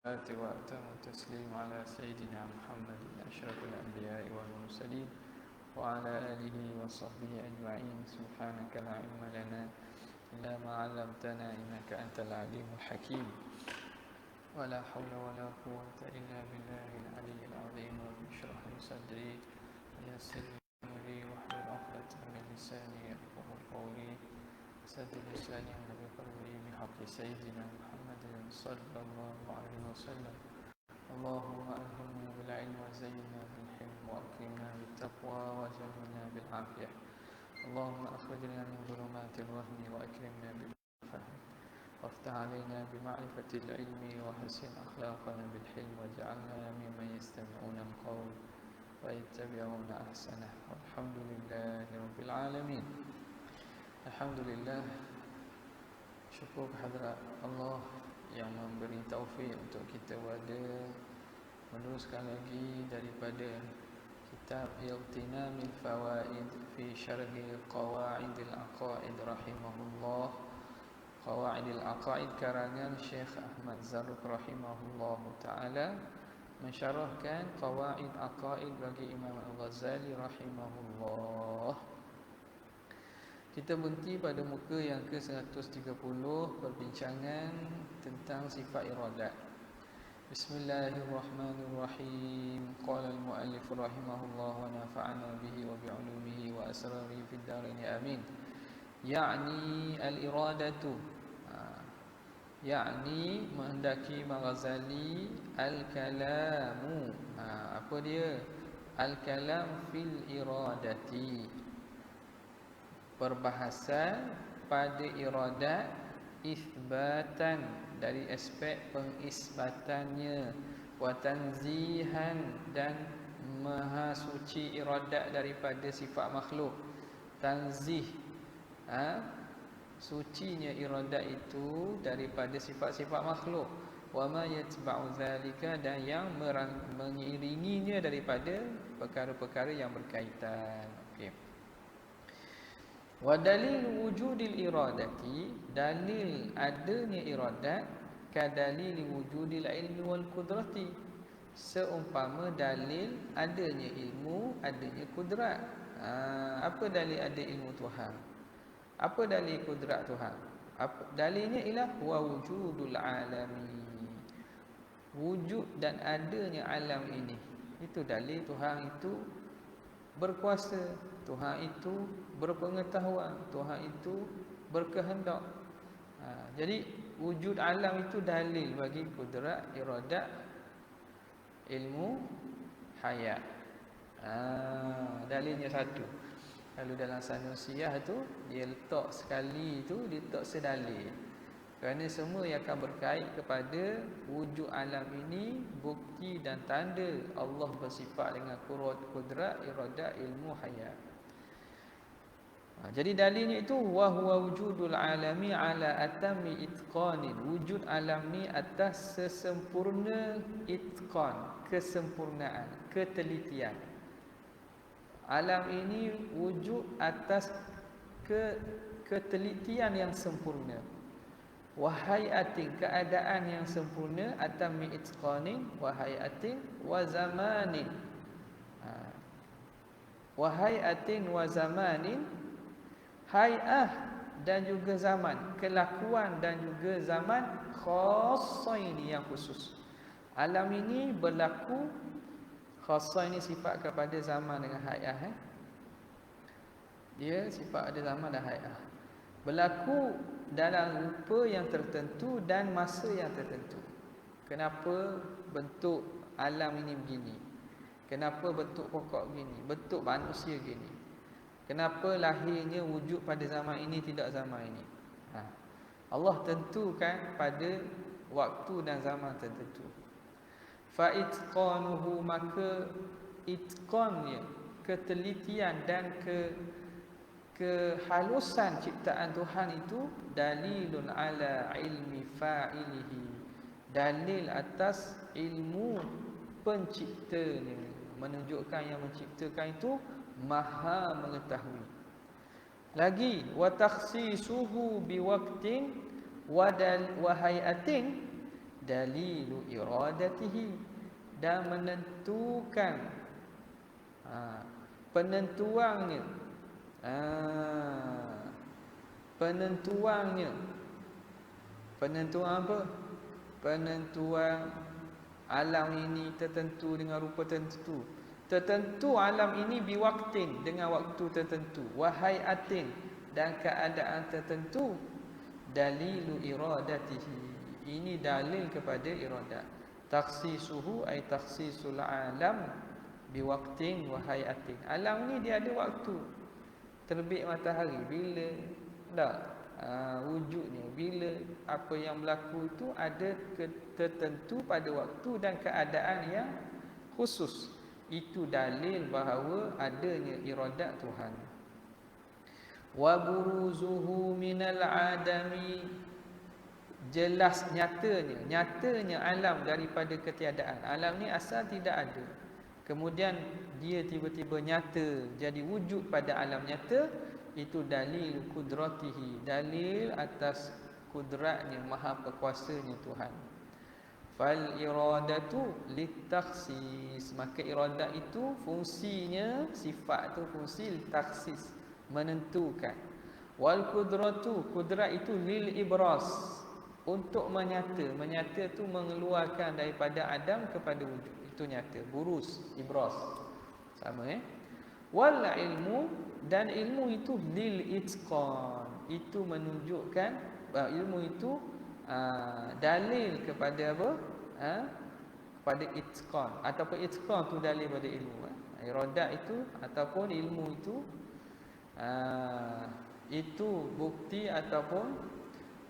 وأتم التسليم على سيدنا محمد أشرف الأنبياء والمرسلين وعلى آله وصحبه أجمعين. سبحانك لا علم لنا إلا ما علمتنا إنك أنت العليم الحكيم. ولا حول ولا قوة إلا بالله العلي العظيم. رب اشرح لي صدري ويسر لي أمري واحلل عقدة من لساني يفقهوا قولي. سدد لساني بقولي بحق سيدنا محمد صلى الله عليه وسلم. اللهم ألهمنا بالعلم وزينا بالحلم وأكرمنا بالتقوى وجملنا بالعافية. اللهم أخرجنا من ظلمات الوهم وأكرمنا بالفهم وافتح علينا بمعرفة العلم وحسن أخلاقنا بالحلم واجعلنا ممن يستمعون القول ويتبعون أحسنه. والحمد لله رب العالمين. Alhamdulillah, syukur kehadrat Allah yang memberi taufik untuk kita berada meneruskan lagi daripada kitab Ightinamil Fawaid fi Syarhi Qawaidil Aqaid rahimahullah. Qawaidil Aqaid karangan Syekh Ahmad Zarruq rahimahullah ta'ala, mensyarahkan Qawaid Aqaid bagi Imam Al-Ghazali rahimahullah. Kita berhenti pada muka yang ke-130, perbincangan tentang sifat iradat. Bismillahirrahmanirrahim. Qala al-muallif rahimahullah wa nafa'ana bihi wa bi'ulumihi wa asrarihi fid dharain amin. Ya'ni al-iradatu, ya'ni menghendaki Ghazali al-kalamu. Apa dia? Al-kalam fil iradati, perbahasan pada iradat, isbatan dari aspek pengisbatannya, wa tanzihan dan maha suci iradat daripada sifat makhluk. Tanzih, sucinya iradat itu daripada sifat-sifat makhluk. Wa ma yatba'u zalika, dan yang mengiringinya daripada perkara-perkara yang berkaitan. Okey. Wa dalil wujudil iradati, dalil adanya iradat, kadalil wujudil ilmi wal qudrati, seumpama dalil adanya ilmu, adanya kudrat. Apa dalil ada ilmu Tuhan? Apa dalil kudrat Tuhan? Dalilnya ialah wa wujudul alami, wujud dan adanya alam ini. Itu dalil Tuhan itu berkuasa, Tuhan itu berpengetahuan, Tuhan itu berkehendak. Jadi wujud alam itu dalil bagi kudrat, iradat, ilmu, hayat. Dalilnya satu. Kalau dalam Sanusiah tu dia letak sekali tu, dia letak sedalil. Kerana semua yang akan berkait kepada wujud alam ini, bukti dan tanda Allah bersifat dengan kudrat, iradat, ilmu, hayat. Jadi dalilnya itu wa huwa wujudul alami ala atami itqanin, wujud alam ni atas sesempurna itqan, kesempurnaan, ketelitian. Alam ini wujud atas ketelitian yang sempurna. Wahayatin, keadaan yang sempurna, atami itqanin, wahayatin wa zamanin. Wahayatin wa zamanin, hay'ah dan juga zaman, kelakuan dan juga zaman, khassaini yang khusus. Alam ini berlaku, khassah ini sifat kepada zaman dengan hay'ah. Dia sifat ada zaman dan hay'ah, berlaku dalam rupa yang tertentu dan masa yang tertentu. Kenapa bentuk alam ini begini? Kenapa bentuk pokok begini? Bentuk manusia begini? Kenapa lahirnya wujud pada zaman ini, tidak zaman ini? Allah tentukan pada waktu dan zaman tertentu. Fa itqanuhu, maka itqannya, ketelitian dan kehalusan ciptaan Tuhan itu, dalilun ala ilmi fa'ilihi, dalil atas ilmu penciptanya, menunjukkan yang menciptakan itu maha mengetahui. Lagi wa takhsisuhu biwaqtin wa hayatin, dalilu iradatihi, dan menentukan penentuannya, penentuan apa? Penentuan alam ini tertentu dengan rupa tertentu. Tertentu alam ini biwaktin, dengan waktu tertentu, wahayatin, dan keadaan tertentu. Dalilu iradatihi, ini dalil kepada iradat. Takhsisuhu ay takhsisul alam biwaktin wahayatin. Alam ni dia ada waktu. Terbit matahari bila dah wujudnya, bila apa yang berlaku itu ada tertentu pada waktu dan keadaan yang khusus. Itu dalil bahawa adanya iradat Tuhan. Wa buruzuhu minal adami, jelas nyatanya alam daripada ketiadaan. Alam ni asal tidak ada, kemudian dia tiba-tiba nyata, jadi wujud pada alam nyata. Itu dalil kudratihi, dalil atas kudratnya, maha berkuasanya Tuhan. Fal iradatu litakhsis, maka iradat itu fungsinya, sifat tu fungsi litakhsis, menentukan. Wal kudratu, kudrat itu lil ibras, untuk menyata tu mengeluarkan daripada adam kepada wujud, itu nyata, burus, ibras, sama Wal ilmu, dan ilmu itu lil itqan, itu menunjukkan ilmu itu dalil kepada apa? Kepada itqan, ataupun itqan tu dalil pada ilmu. Iradat itu ataupun ilmu itu bukti ataupun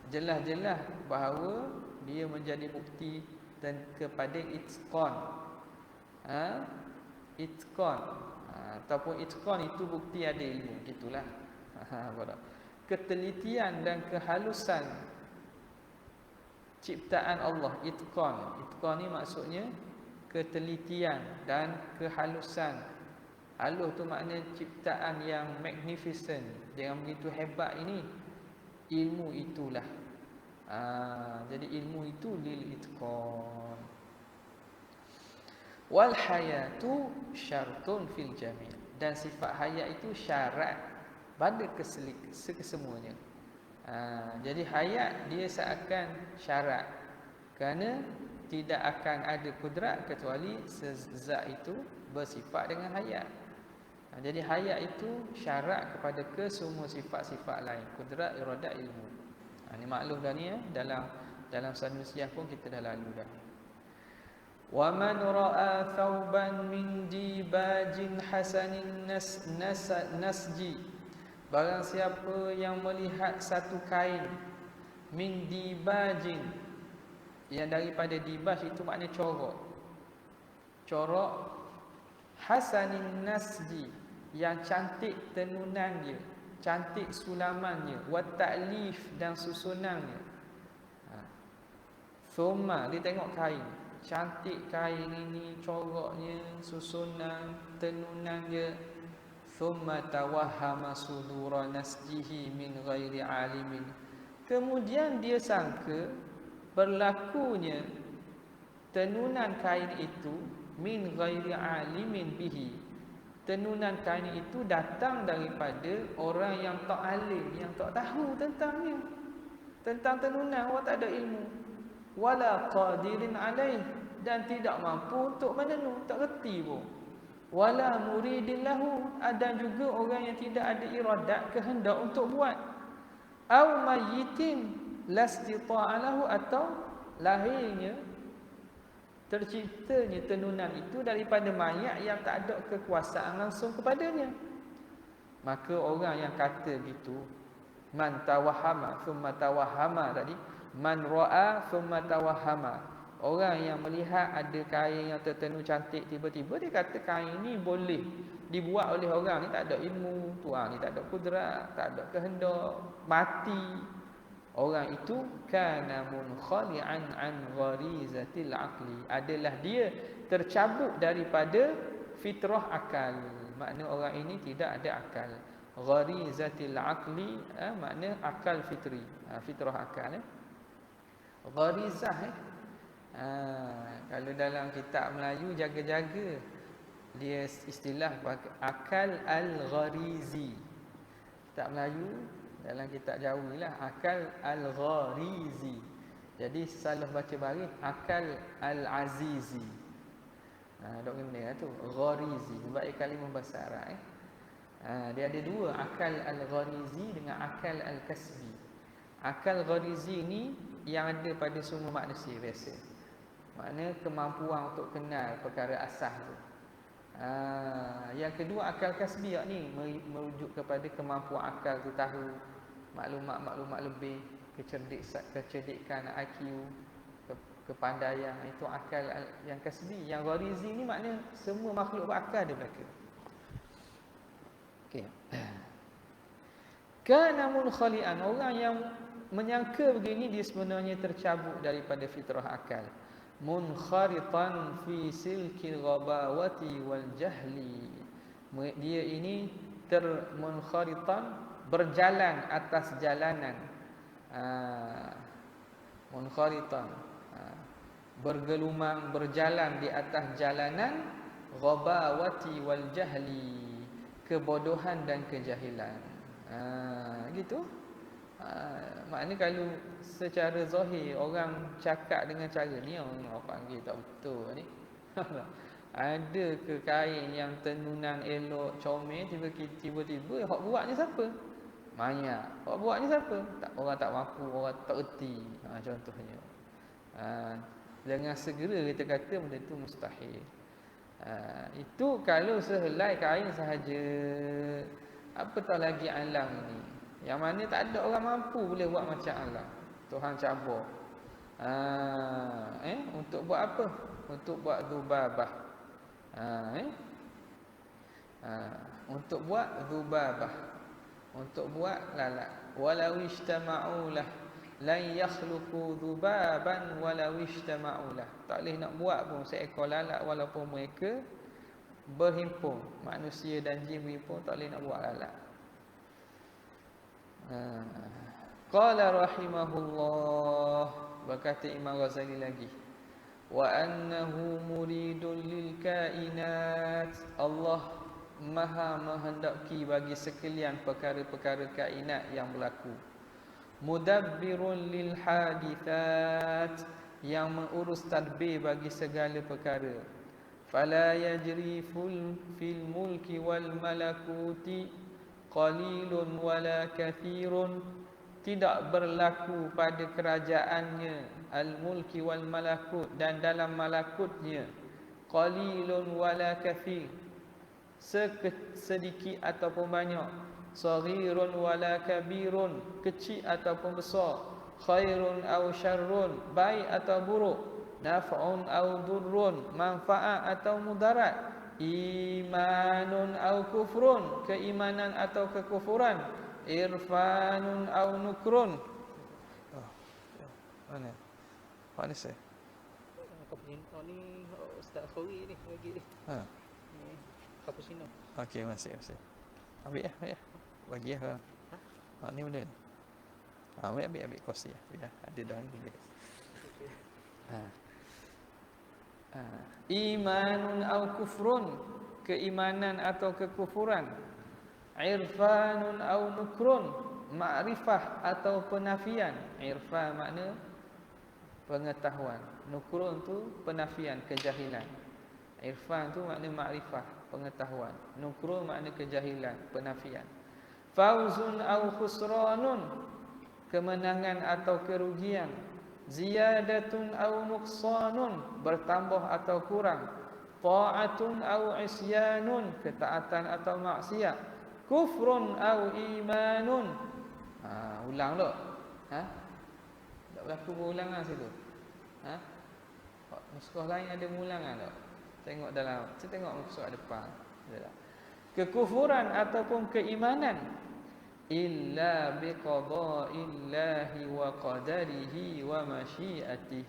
jelas-jelas bahawa dia menjadi bukti dan kepada itqan. Itqan ataupun itqan itu bukti ada ilmu, gitulah. Ketelitian dan kehalusan ciptaan Allah, itqan. Itqan ni maksudnya ketelitian dan kehalusan. Halus tu makna ciptaan yang magnificent, yang begitu hebat ini. Ilmu itulah. Jadi ilmu itu lil itqan. Wal hayatu syartun fil jami', dan sifat hayat itu syarat pada kesemuanya. Jadi hayat dia seakan syarat, kerana tidak akan ada kudrat kecuali zat itu bersifat dengan hayat. Jadi hayat itu syarat kepada kesemua sifat-sifat lain, kudrat, iradat, ilmu. Ini maklum dah ni dalam sanusiah pun kita dah lalu dah. Wa man ra'a thawban min dibajin hasanin nasji, barang siapa yang melihat satu kain min dibajin, yang daripada dibaj itu makna corak, hasanin nasji, yang cantik tenunannya, cantik sulamannya, wa ta'lif, dan susunannya. Thumma, dia tengok kain, cantik kain ini, coraknya, susunan, tenunannya. Thumma tawahhama sudura nasjihi min ghairi alimin, kemudian dia sangka berlakunya tenunan kain itu min ghairi alimin bihi, tenunan kain itu datang daripada orang yang tak alim, yang tak tahu tentangnya, tentang tenunan. Orang tak ada ilmu. Wala qadirin alaih, dan tidak mampu untuk menenun, tak reti pun. Wala muridin lahu, dan juga orang yang tidak ada iradat, kehendak untuk buat. Au mayyitin lastita'a lahu, atau lahirnya, terciptanya tenunan itu daripada mayat yang tak ada kekuasaan langsung kepadanya. Maka orang yang kata gitu, man tawahhama thumma tawahhama tadi, man ra'a thumma tawahhama, orang yang melihat ada kain yang tertenun cantik, tiba-tiba dia kata kain ni boleh dibuat oleh orang ni tak ada ilmu, tuan ni tak ada kudrat, tak ada kehendak, mati. Orang itu kana munkhali'an an gharizatil aqli, adalah dia tercabut daripada fitrah akal. Makna orang ini tidak ada akal. Gharizatil aqli makna akal fitri, fitrah akal. Gharizah Kalau dalam kitab Melayu jaga-jaga, dia istilah akal al-gharizi. Kitab Melayu, dalam kitab Jawi lah, akal al-gharizi. Jadi salah baca baris akal al-azizi. Dok kena tu gharizi sebab ia kalimah bahasa Arab dia ada dua, akal al-gharizi dengan akal al-kasbi. Akal gharizi ni yang ada pada semua manusia biasa. Makna kemampuan untuk kenal perkara asas tu. Yang kedua akal kasbi ni merujuk kepada kemampuan akal tu tahu maklumat lebih, kecerdikan IQ, kepandaian, itu akal yang kasbi. Yang gharizi ni makna semua makhluk berakal dia belaka. Okey. Kana munkhali'an, orang yang menyangka begini dia sebenarnya tercabut daripada fitrah akal. Munkharitan fi silkil ghabawati wal jahli. Dia ini munkharitan, berjalan atas jalanan. Munkharitan, bergelumang, berjalan di atas jalanan ghabawati wal jahli, kebodohan dan kejahilan. Gitu. Maknanya kalau secara zahir orang cakap dengan cara ni, orang panggil tak betul ni. Ada ke kain yang tenunan elok, comel, tiba-tiba hak buatnya siapa? Banyak. Hak buatnya siapa? Orang tak mampu, orang tak erti. Contohnya. Dengan segera kita kata benda itu mustahil. Itu kalau sehelai kain sahaja. Apatah lagi alam ini, yang mana tak ada orang mampu boleh buat macam alam. Tuhan cabur. Untuk buat apa? Untuk buat dzubabah. Untuk buat dzubabah, untuk buat lalat. Walau istama'u lah lan yakhluqu dzubaban walau istama'u lah. Tak boleh nak buat pun seekor lalat walaupun mereka berhimpun. Manusia dan jin berhimpun, tak boleh nak buat lalat. Qala rahimahullah, berkata Imam Ghazali lagi, wa annahu muridun lil kainat, Allah maha menghendaki bagi sekalian perkara-perkara kainat yang berlaku. Mudabbirun lil hadithat, yang mengurus tadbir bagi segala perkara. Fala yajri fil mulki wal malakuti qalilun wala kathirun, tidak berlaku pada kerajaannya al-mulki wal malakut, dan dalam malakutnya qalilun wala kathir, sedikit ataupun banyak, saghirun wala kabirun, kecil ataupun besar, khairun aw syarrun, baik atau buruk, naf'un aw durrun, manfaat atau mudarat, imanun aw kufrun, keimanan atau kekufuran, irfanun aw nukrun. Mana? Mana saya? Cappuccino ni Ustaz Khori ni bagi ni. Ni cappuccino. Okey, masih. Ambil ya. Bagi ya. Ni boleh. Ambil kursi ya. Biar ada dah ni. Imanun au kufrun, keimanan atau kekufuran, irfanun au nukrun, makrifah atau penafian. Irfan makna pengetahuan, nukrun tu penafian, kejahilan. Irfan tu makna makrifah, pengetahuan. Nukrun makna kejahilan, penafian. Fauzun au khusranun, kemenangan atau kerugian. Ziyadatun au nuqsanun, bertambah atau kurang. Ta'atun au isyanun, ketaatan atau maksiat. Kufrun au imanun. Ulang dok. Tak berlaku berulangan situ. Nuskah lain ada mengulangan tak? Tengok dalam, saya tengok nuskah depan. Kekufuran ataupun keimanan, illa biqada'illahi wa qadarihi wa masyiatih,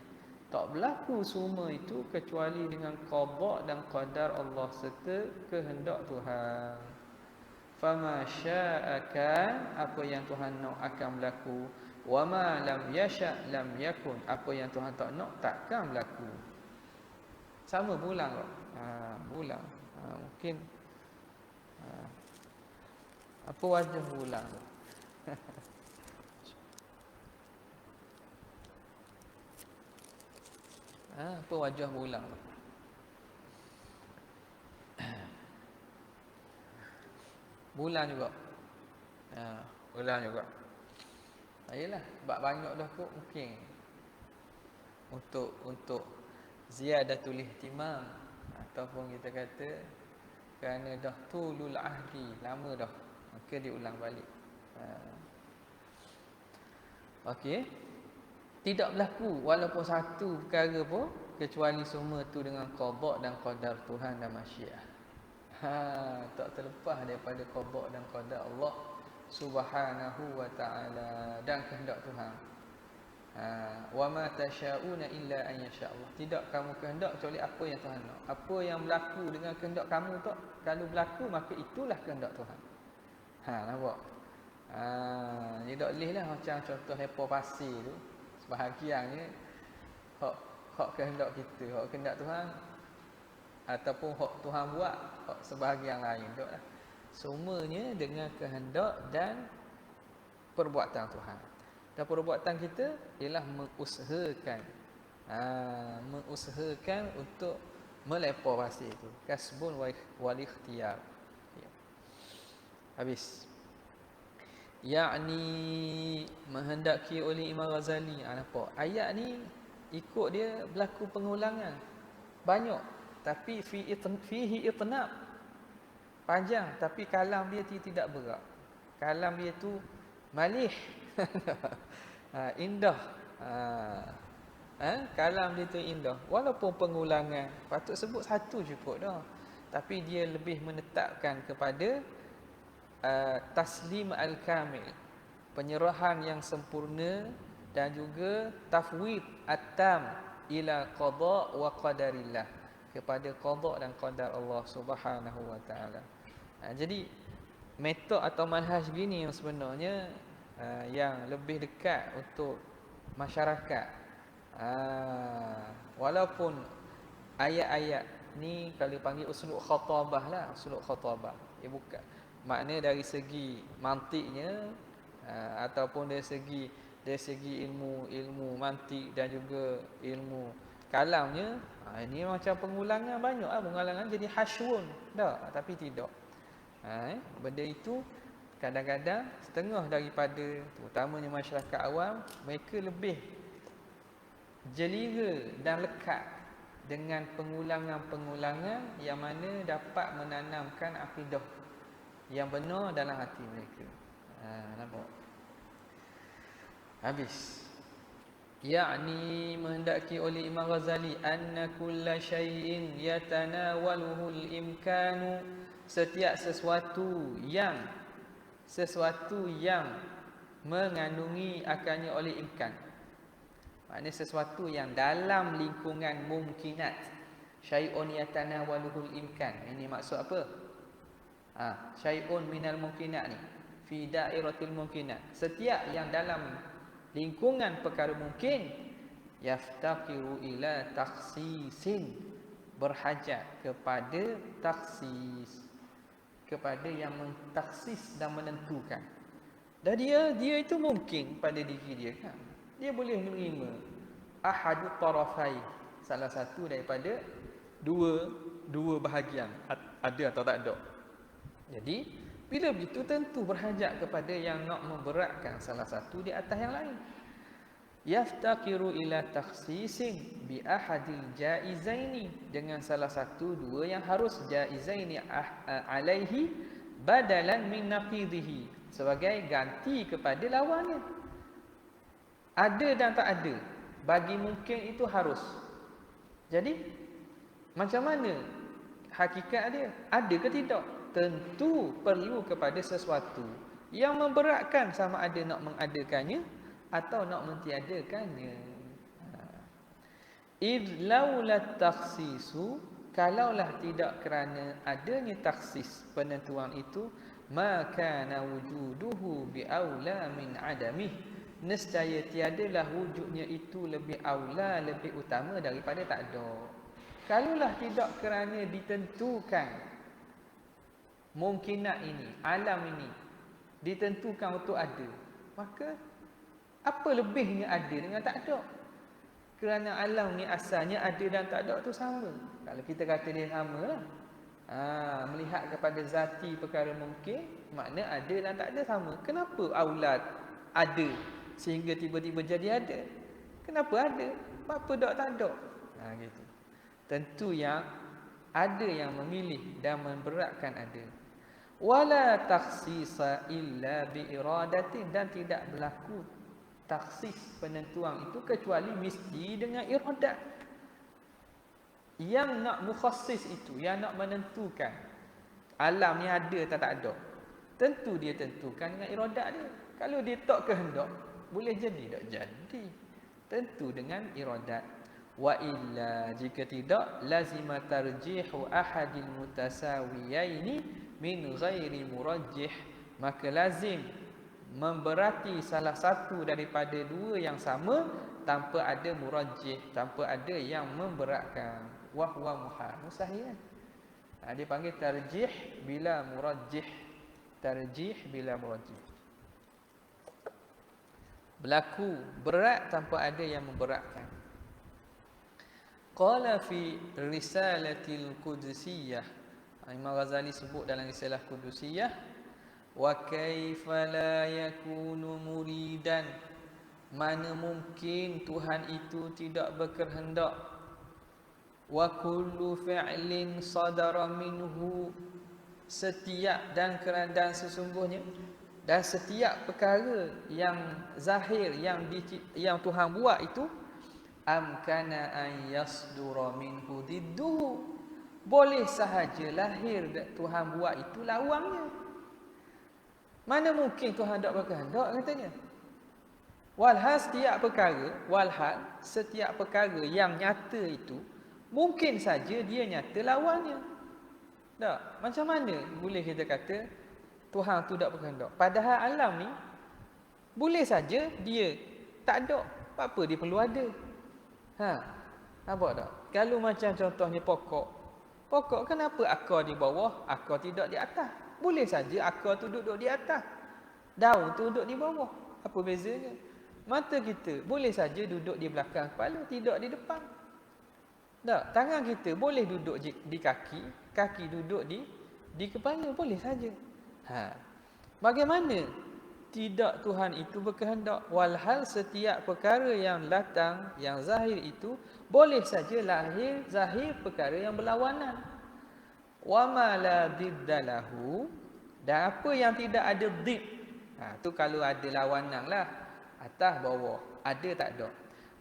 tak berlaku semua itu kecuali dengan qada dan qadar Allah serta kehendak Tuhan. Fama sya'aka, apa yang Tuhan nak akan berlaku. Wa ma lam yasha lam yakun. Apa yang Tuhan tak nak takkan berlaku. Sama berulang kok. Berulang. Mungkin apa wajah berulang? Apa wajah berulang? Bulan juga. Bulan juga. Ayolah, sebab banyak dah kot mungkin. Untuk ziyadatul ihtimam ataupun kita kata kerana dah tulul ahdi, lama dah. Maka diulang balik. Okey. Tidak berlaku walaupun satu perkara pun kecuali semua tu dengan qada dan qadar Tuhan dan masyiah. Tak terlepas daripada qada dan qadar Allah Subhanahu wa ta'ala dan kehendak Tuhan. Wa ma tasyauna illa an yasha Allah. Tidak kamu kehendak kecuali apa yang Tuhan nak. Apa yang berlaku dengan kehendak kamu tu, kalau berlaku maka itulah kehendak Tuhan. Nampak? Ni tak boleh lah macam contoh lepo pasir tu. Sebahagiannya hak kehendak kita, hak kehendak Tuhan ataupun hak Tuhan buat, hak sebahagian lain taklah. Semuanya dengan kehendak dan perbuatan Tuhan. Dan perbuatan kita ialah mengusahakan untuk melepo pasir itu. Kasbun wal ikhtiyar. Habis. Yakni menghendaki oleh Imam Ghazali. Nampak? Ayat ni ikut dia berlaku pengulangan. Banyak. Tapi fihi itnab. Panjang. Tapi kalam dia tidak berat. Kalam dia tu malih. Indah. Kalam dia tu indah. Walaupun pengulangan. Patut sebut satu cukup dah. Tapi dia lebih menetapkan kepada taslim al-kamil, penyerahan yang sempurna, dan juga tafwid at-tam ila qada wa qadarillah, kepada qada dan qadar Allah Subhanahu wa taala. Jadi metod atau manhaj gini yang sebenarnya yang lebih dekat untuk masyarakat. Walaupun ayat-ayat ni kalau panggil uslub khatabah lah, uslub khatabah. Bukan makna dari segi mantiknya ataupun dari segi ilmu mantik dan juga ilmu kalamnya, ini macam pengulangan banyak pengulangan jadi hasyun dah, tapi tidak. Benda itu kadang-kadang setengah daripada terutamanya masyarakat awam, mereka lebih jelira dan lekat dengan pengulangan-pengulangan yang mana dapat menanamkan akidah yang benar dalam hati mereka. Nampak? Habis. Yakni menghendaki oleh Imam Ghazali anna kulla syai'in yatanawaluhu al-imkanu, setiap sesuatu yang mengandungi akannya oleh imkan. Maknanya sesuatu yang dalam lingkungan mumkinat. Syai'un yatanawaluhu al-imkan. Ini maksud apa? Syai'un minal mungkinat ni fi dairatil mungkinat, setiap yang dalam lingkungan perkara mungkin, yaftaqiru ila takhsisin, berhajat kepada taksis, kepada yang mentaksis dan menentukan. Dan dia itu mungkin pada diri dia kan. Dia boleh menerima ahadu tarafai, salah satu daripada dua bahagian, ada atau tak ada. Jadi, bila begitu tentu berhajat kepada yang nak memberatkan salah satu di atas yang lain. Yaftaqiru ila takhsisin bi ahadil jaizaini, dengan salah satu dua yang harus jaizaini alaihi badalan min naqidihi, sebagai ganti kepada lawannya. Ada dan tak ada, bagi mungkin itu harus. Jadi, macam mana hakikat dia? Ada ke tidak? Tentu perlu kepada sesuatu yang memberatkan, sama ada nak mengadakannya atau nak mentiadakannya. Id laula takhsisu, kalaulah tidak kerana adanya taksis, penentuan itu, maka na wujuduhu bi aula min adamih, nescaya tiadalah wujudnya itu lebih aula, lebih utama daripada tak ada. Kalaulah tidak kerana ditentukan mungkinat ini, alam ini ditentukan untuk ada, maka apa lebihnya ada dengan tak ada? Kerana alam ni asalnya ada dan tak ada tu sama. Kalau kita kata dia sama lah. Melihat kepada zati perkara mungkin, makna ada dan tak ada sama. Kenapa aulad ada sehingga tiba-tiba jadi ada? Kenapa ada? Apa tak ada? Gitu. Tentu yang ada yang memilih dan memberatkan ada. Wala takhsisa illa bi iradatin, dan tidak berlaku taksis penentuan itu kecuali mesti dengan iradat. Yang nak mukhassis itu, yang nak menentukan alam ni ada atau tak ada, tentu dia tentukan dengan iradat dia. Kalau dia tak kehendak, boleh jadi tak jadi. Tentu dengan iradat. Wa illa, jika tidak, lazima tarjihu ahadil mutasawiyaini min ghairi murajjih, maka lazim memberati salah satu daripada dua yang sama tanpa ada murajjih, tanpa ada yang memberatkan. Wa huwa muhal, mustahil. Dia panggil tarjih bila murajjih. Tarjih bila murajjih. Berlaku berat tanpa ada yang memberatkan. Qala fi risalatil qudsiyah, Imam Ghazali sebut dalam risalah Qudusiyah, wa kaifa la yakunu muridan, mana mungkin Tuhan itu tidak berkehendak. Wa kullu fi'lin sadara minhu, setiap dan sesungguhnya, dan setiap perkara yang zahir yang Tuhan buat itu, amkana an yasdura minhu didduhu, boleh sahaja lahir Tuhan buat itu lawangnya. Mana mungkin Tuhan tak berkehendak, katanya. Walhal setiap perkara yang nyata itu mungkin saja dia nyata lawannya. Tak, macam mana boleh kita kata Tuhan tu tak berkehendak? Padahal alam ni boleh saja dia tak ada, apa dia perlu ada? Nampak tak? Kalau macam contohnya pokok kenapa akar di bawah, akar tidak di atas? Boleh saja akar tu duduk di atas, daun tu duduk di bawah. Apa bezanya? Mata kita boleh saja duduk di belakang kepala, tidak di depan. Tak, tangan kita boleh duduk di kaki duduk di kepala, boleh saja. Bagaimana tidak Tuhan itu berkehendak? Walhal setiap perkara yang datang, yang zahir itu boleh saja lahir zahir perkara yang berlawanan. Wa ma la diddalahu, dan apa yang tidak ada did. Tu kalau ada lawanan lah, atas bawah, ada tak ada.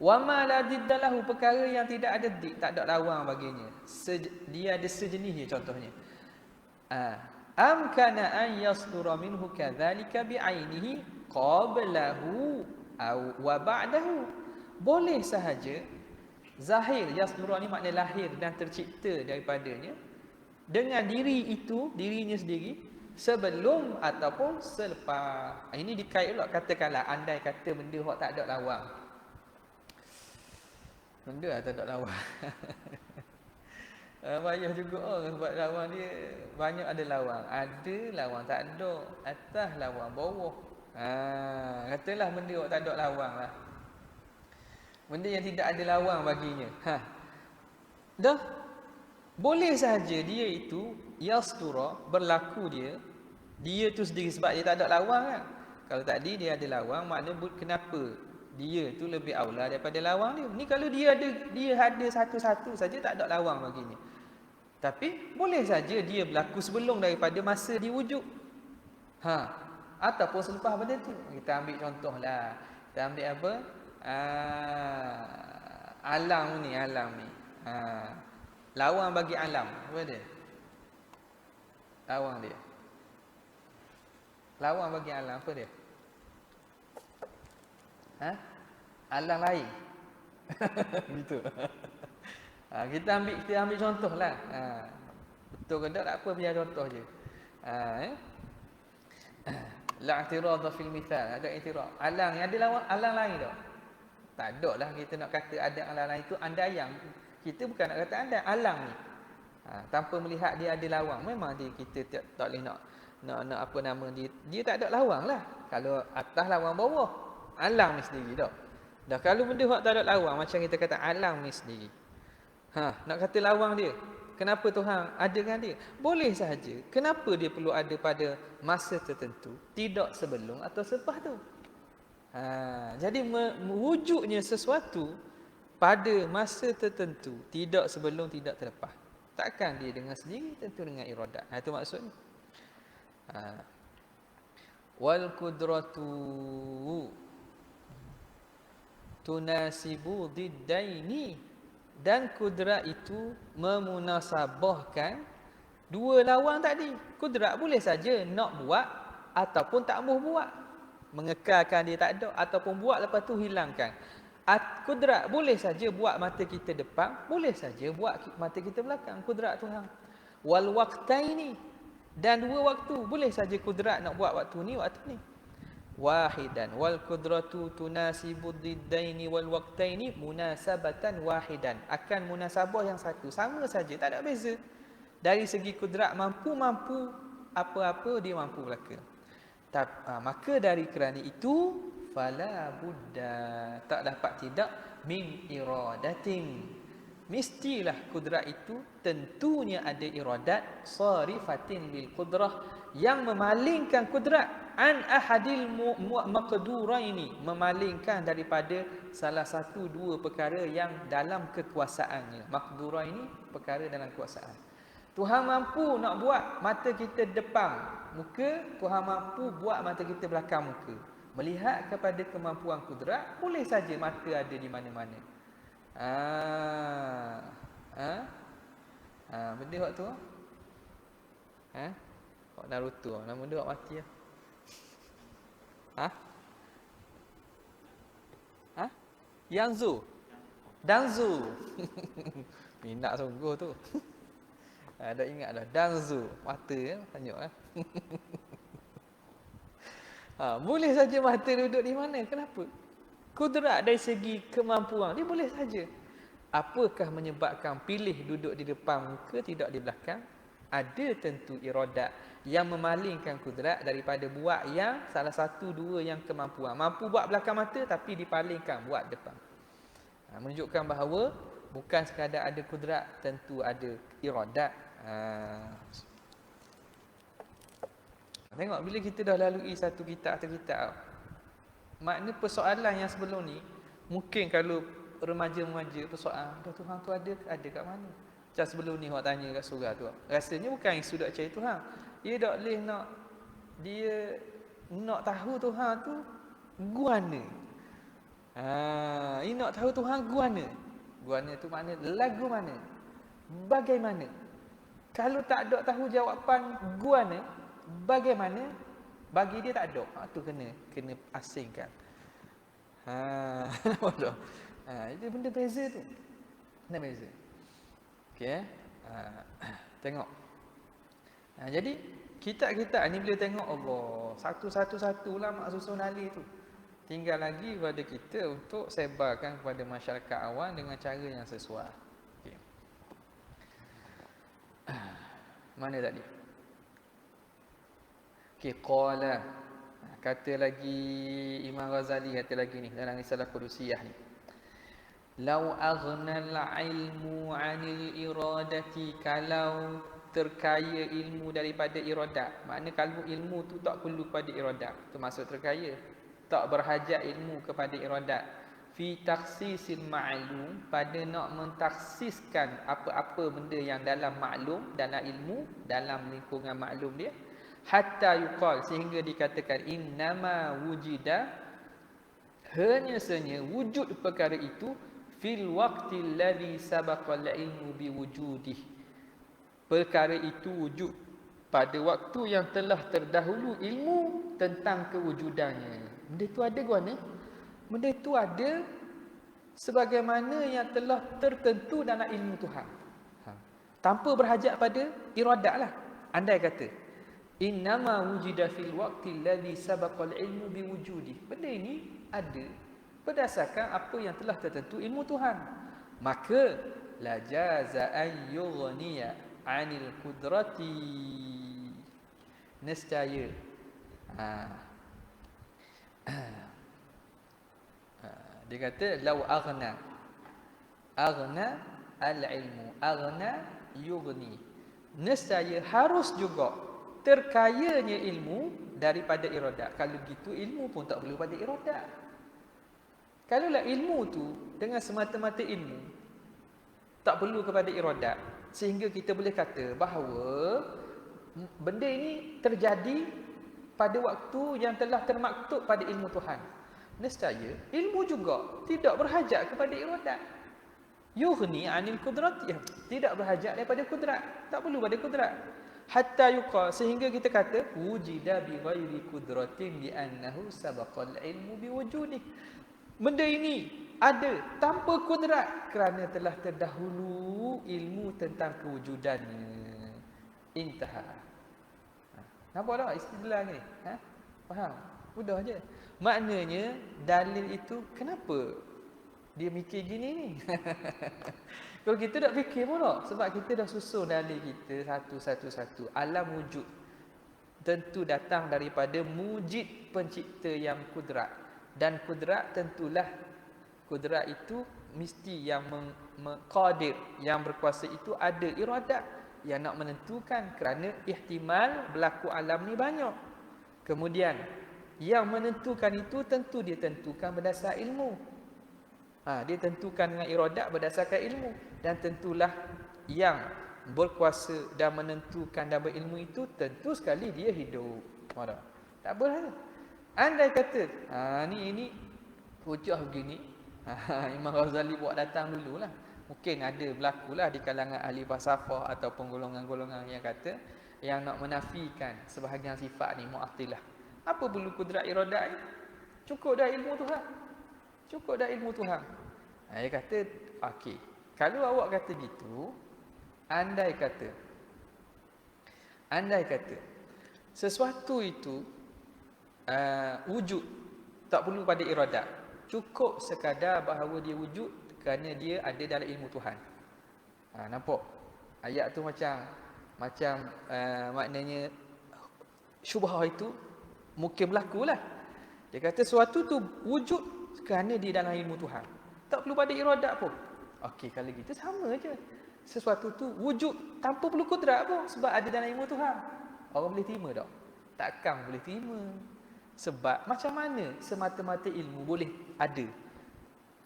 Wa ma la diddalahu, perkara yang tidak ada did, tak ada lawan baginya. Dia ada sejenis je contohnya. Amkana an yasdura minhu kadzalika bi'ainihi qablahu wa ba'dahu, boleh sahaja zahir, yasdura ni makna lahir dan tercipta daripadanya, dengan diri itu, dirinya sendiri, sebelum ataupun selepas. Ini dikait pula, katakanlah andai kata benda hak tak ada lawang. Benda tak ada lawang. Payah juga sebab lawang dia banyak ada lawang. Ada lawang tak ada, atas lawang bawah. Katalah benda hak tak ada lawang lah. Benda yang tidak ada lawang baginya. Dah boleh saja dia itu yastura, berlaku dia tu sendiri sebab dia tak ada lawang kan. Kalau tadi dia ada lawang, maknanya kenapa dia tu lebih aula daripada lawang dia. Ni kalau dia ada satu-satu saja tak ada lawang baginya. Tapi boleh saja dia berlaku sebelum daripada masa diwujud. Ataupun selepas benda tu. Kita ambil contohlah. Kita ambil apa? Alam ni. Lawang bagi alam. Apa dia? Lawang dia. Lawang bagi alam apa dia? Alam lain. Gitu. Kita ambil contohlah. Betul ke tak apa, biar contoh je. La i'tirad fil mithal, ada i'tirad. Alang yang ada lawan alang lain tak? Tak ada lah kita nak kata ada alang lain itu andaian. Kita bukan nak kata andai, alang ni. Tanpa melihat dia ada lawang, memang kita tak boleh nak apa nama dia tak ada lawang lah. Kalau atas lawang bawah, alang ni sendiri tak. Dah kalau benda hak tak ada lawang, macam kita kata alang ni sendiri. Nak kata lawang dia, kenapa Tuhan adakan dia? Boleh sahaja. Kenapa dia perlu ada pada masa tertentu, tidak sebelum atau selepas tu? Jadi wujudnya sesuatu pada masa tertentu, tidak sebelum, tidak terlepas. Takkan dia dengan sendiri, tentu dengan iradat. Itu maksudnya. Wal qudratu tunasibu diddaini, dan kudrat itu memunasabahkan dua lawan tadi. Kudrat boleh saja nak buat ataupun tak mahu buat, mengekalkan dia tak ada, ataupun buat lepas tu hilangkan. Kudrat boleh saja buat mata kita depan, boleh saja buat mata kita belakang. Kudrat Tuhan. Wal waqtaini, dan dua waktu, boleh saja kudrat nak buat waktu ni, waktu ni. Wahidan wal qudratu tunasibu diddaini wal waqtaini munasabatan wahidan, akan munasabah yang satu, sama saja, tak ada beza. Dari segi kudrat mampu apa-apa dia mampu belaka. Maka dari kerana itu fala budda, tak dapat tidak, min iradatin, mestilah kudrat itu tentunya ada iradat, sarifatin lil qudrah, yang memalingkan kudrat an ahadil maqduraini, memalingkan daripada salah satu dua perkara yang dalam kekuasaannya. Maqdura ini perkara dalam kekuasaan. Tuhan mampu nak buat mata kita depan muka, Tuhan mampu buat mata kita belakang muka. Melihat kepada kemampuan kudrat, boleh saja mata ada di mana-mana. Benda hak tu. Hak Naruto, nama dia hak mati lah. Yanzu. Danzu. Minat sungguh tu. Dah ingat dah, Danzu. Mata tanyuk lah. Boleh saja mata duduk di mana? Kenapa? Kudrat dari segi kemampuan dia boleh saja. Apakah menyebabkan pilih duduk di depan muka, tidak di belakang? Ada tentu iradat yang memalingkan kudrat daripada buat yang salah satu dua yang kemampuan. Mampu buat belakang mata tapi dipalingkan buat depan. Menunjukkan bahawa bukan sekadar ada kudrat, tentu ada iradat. Tengok bila kita dah lalui satu kitab atau kitab, makna persoalan yang sebelum ni, mungkin kalau remaja-remaja persoalan, Tuhan tu ada kat mana? Macam sebelum ni awak tanya kat surah tu, rasanya bukan isu nak cari Tuhan. Dia tak boleh nak tahu Tuhan tu guana. Dia nak tahu Tuhan guana. Guana tu makna lagu mana? Bagaimana? Kalau tak ada tahu jawapan guana, bagaimana? Bagi dia tak ada. Tu kena asingkan. Itu benda beza tu. Benda beza. Okey. Tengok. Jadi kitab-kitab ni bila tengok Allah, satu-satu ulama susun alih tu. Tinggal lagi pada kita untuk sebarkan kepada masyarakat awam dengan cara yang sesuai. Okey. Mana tadi? Okey, qala. Kata lagi Imam Ghazali, kata lagi ni dalam Risalah Qudusiyah ni. Lau aghnal ilmu 'anil iradati, kalau terkaya ilmu daripada iradat. Makna kalau ilmu tu tak perlu pada iradat, tu maksud terkaya. Tak berhajat ilmu kepada iradat. Fi takhsisil ma'lum, pada nak mentaksiskan apa-apa benda yang dalam maklum, dalam ilmu, dalam lingkungan maklum dia. Hatta yuqal, sehingga dikatakan innama wujida, hanya saja wujud perkara itu fil waqtil ladzi sabaqal ilmu biwujudih, perkara itu wujud pada waktu yang telah terdahulu ilmu tentang kewujudannya. Benda itu ada guana, benda itu ada sebagaimana yang telah tertentu dalam ilmu Tuhan, tanpa berhajat pada iradat lah. Andai kata Innama wujida fil waqti alladhi sabaqal ilmu biwujudi. Benda ini ada berdasarkan apa yang telah tertentu ilmu Tuhan. Maka la jaza an yughniya 'anil qudrati. Nescaya dia kata lau aghna al-ilmu aghna yughni. Nescaya harus juga terkayanya ilmu daripada iradat. Kalau gitu ilmu pun tak perlu pada iradat. Kalaulah ilmu tu dengan semata-mata ilmu tak perlu kepada iradat, sehingga kita boleh kata bahawa benda ini terjadi pada waktu yang telah termaktub pada ilmu Tuhan. Nescaya ilmu juga tidak berhajat kepada iradat. Yughni 'anil qudrat, tidak berhajat daripada kudrat, tak perlu pada kudrat. Hatta yuqa, sehingga kita kata wujida bi ghairi qudratin bi annahu sabaqal ilmu bi wujudi. Benda ini ada tanpa kudrat kerana telah terdahulu ilmu tentang kewujudannya. Intaha. Nampak tak istilah ni? Faham? Mudah je. Maknanya dalil itu kenapa dia mikir gini ni? Kalau kita tak fikir pun tak. Sebab kita dah susun dalil kita satu-satu. Alam wujud tentu datang daripada mujid pencipta yang kudrat. Dan kudrat tentulah, kudrat itu mesti yang qadir, yang berkuasa itu ada iradat yang nak menentukan, kerana ihtimal berlaku alam ni banyak. Kemudian yang menentukan itu tentu dia tentukan berdasar ilmu. Dia tentukan dengan iradat berdasarkan ilmu. Dan tentulah yang berkuasa dan menentukan dan berilmu itu tentu sekali dia hidup. Tak boleh. Andai kata ini hujah begini, Imam Ghazali buat datang dululah. Mungkin ada berlakulah di kalangan ahli falsafah ataupun golongan-golongan yang kata yang nak menafikan sebahagian sifat ni mu'attilah. Apa perlu kudrat iradat ni? Cukup dah ilmu Tuhan. Cukup dah ilmu Tuhan. Dia kata, okey. Kalau awak kata gitu, andai kata sesuatu itu wujud, tak perlu pada iradat. Cukup sekadar bahawa dia wujud kerana dia ada dalam ilmu Tuhan. Nampak? Ayat tu macam maknanya syubhah itu mungkin berlakulah. Dia kata sesuatu tu wujud kerana dia dalam ilmu Tuhan. Tak perlu pada iradat pun. Okey, kalau gitu sama je. Sesuatu tu wujud tanpa perlu kudrat pun sebab ada dalam ilmu Tuhan. Orang boleh terima tak? Takkan boleh terima. Sebab macam mana semata-mata ilmu boleh ada?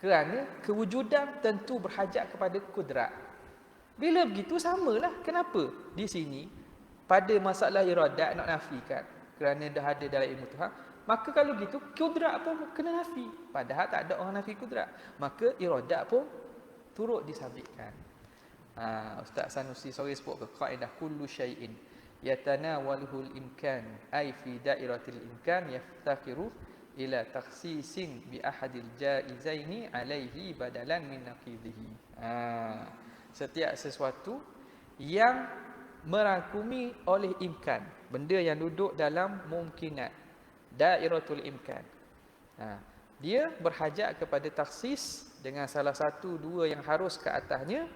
Kerana kewujudan tentu berhajat kepada kudrat. Bila begitu samalah. Kenapa? Di sini pada masalah iradat nak nafikan kerana dah ada dalam ilmu Tuhan. Maka kalau gitu kudrat pun kena nafi. Padahal tak ada orang nafi kudrat. Maka iradat pun turut disabitkan. Ustaz Sanusi sore sebut ke kaedah kullu syai'in yatanawaluhul imkan ay fi dairatil imkan yaftakiru ila takhsisin bi ahadil jaizaini alaihi badalan min naqidhihi. Setiap sesuatu yang merangkumi oleh imkan, benda yang duduk dalam mungkinat, dairatul imkan, dia berhajat kepada taksis dengan salah satu dua yang harus ke atasnya.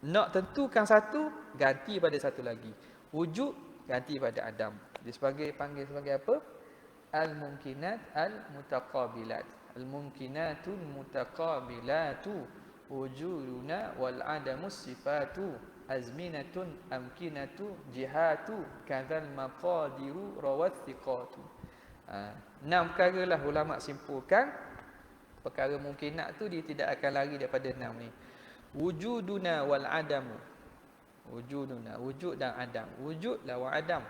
Nak tentukan satu, ganti pada satu lagi. Wujud, ganti pada Adam. Dia panggil sebagai apa? Al-mumkinat al-mutaqabilat. Al-mumkinatul mutaqabilatu wujuduna wal adamus sifatu azminatun amkinatu jihatu kadzal maqadiru rawat thiqatu. 6 perkara lah ulama simpulkan. Perkara mungkinat tu dia tidak akan lari daripada 6 ni. Wujuduna wal adamu. Wujuduna, wujud dan adam. Wujud lawan adam.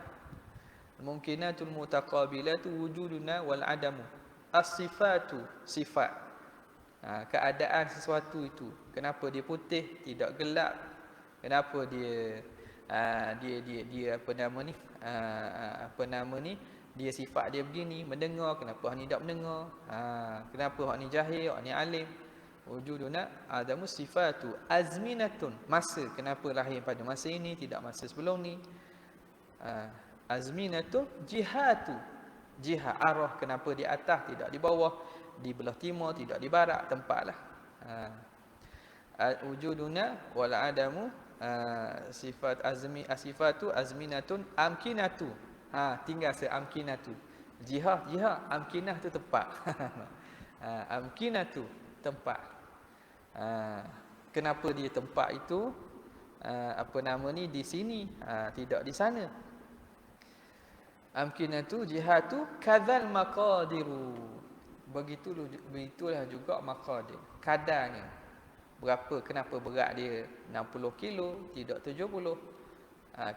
Mungkinatul mutaqabilatu wujuduna wal adamu. As-sifatu, sifat. Keadaan sesuatu itu. Kenapa dia putih, tidak gelap? Kenapa dia dia sifat dia begini, mendengar, kenapa hak ni tak mendengar? Kenapa hak ni jahil, hak ni alim? Wujuduna adamu sifatu azminatun, masa, kenapa lahir pada masa ini tidak masa sebelum ni? Azminatu jihatu. Jihah arah, kenapa di atas tidak di bawah, di belah timur tidak di barat, tempatlah. Wujuduna wal adamu, sifat sifatu azminatun amkinatu. Tinggal amkinatu. Jihah amkinah tu tempat. Amkinatu tempat. Kenapa dia tempat itu? Apa nama ni di sini, tidak di sana. Amkinatu jihatu kadzal maqadiru. Begitulah juga maqadir. Kadarnya. Berapa, kenapa berat dia 60 kilo, tidak 70.